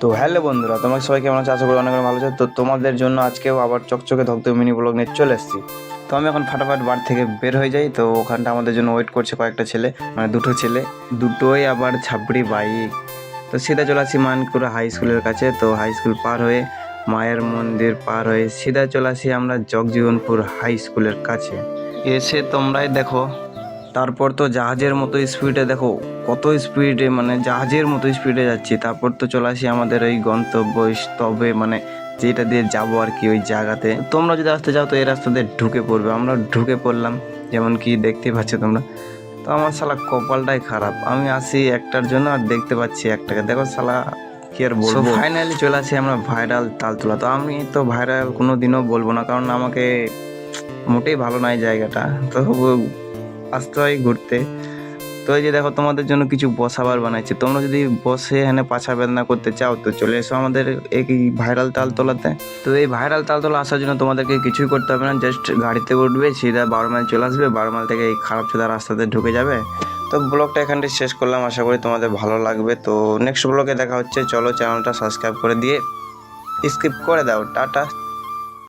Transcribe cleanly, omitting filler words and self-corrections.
তো হ্যালো বন্ধুরা, তোমরা সবাই কেমন আছো? আশা করি অনেক ভালো আছো। তো তোমাদের জন্য আজকেও আবার চকচকে ধকধকে মিনি ব্লগ নিয়ে চলে এসেছি। তো আমি এখন ফাটাফাট বার থেকে বের হয়ে যাই। তো ওখানটা আমাদের জন্য ওয়েট করছে কয়েকটা ছেলে, মানে দুটো ছেলে, দুটোই আবার ছাবড়ি বাইক। তো সিধা চলে আসি মানকুড়া হাই স্কুলের কাছে। তো হাই স্কুল পার হয়ে মায়ের মন্দির পার হয়ে সিধা চলে আসি আমরা জগজীবনপুর হাই স্কুলের কাছে। এসে তোমরাই দেখো, তারপর তো জাহাজের মতো স্পিডে, দেখো কত স্পিডে, মানে জাহাজের মতো স্পিডে যাচ্ছি। তারপর তো চলে আসি আমাদের ওই গন্তব্যস্থবে, মানে যেটা দিয়ে যাবো আর কি, ওই জায়গাতে। তোমরা যদি আসতে চাও তো এই রাস্তা দিয়ে ঢুকে পড়বে। আমরা ঢুকে পড়লাম, যেমন কি দেখতে পাচ্ছ তোমরা। তো আমার শালা কপালটাই খারাপ, আমি আসি একটার জন্য আর দেখতে পাচ্ছি একটাকে। দেখো শালা, কি আর বলবো। ফাইনালি চলে আসি আমরা ভাইরাল তালতলা। তো আমি তো ভাইরাল কোনো দিনও বলবো না, কারণ আমাকে মোটেই ভালো নয় জায়গাটা। তো আসতে হয় ঘুরতে। তো এই যে দেখো, তোমাদের জন্য কিছু বসাবার বানাইছি। তোমরা যদি বসে এখানে পাছা বেদনা করতে চাও তো চলে এসো আমাদের এই ভাইরাল তালতলাতে। তো এই ভাইরাল তালতলা আসার জন্য তোমাদেরকে কিছুই করতে হবে না, জাস্ট গাড়িতে উঠবে, সিধা 12 মাইল চলে আসবে। 12 মাইল থেকে এই খারাপ চোদা রাস্তাতে ঢুকে যাবে। তো ব্লগটা এখানটায় শেষ করলাম, আশা করি তোমাদের ভালো লাগবে। তো নেক্সট ব্লগে দেখা হচ্ছে। চলো চ্যানেলটা সাবস্ক্রাইব করে দিয়ে স্কিপ করে দাও। টাটা।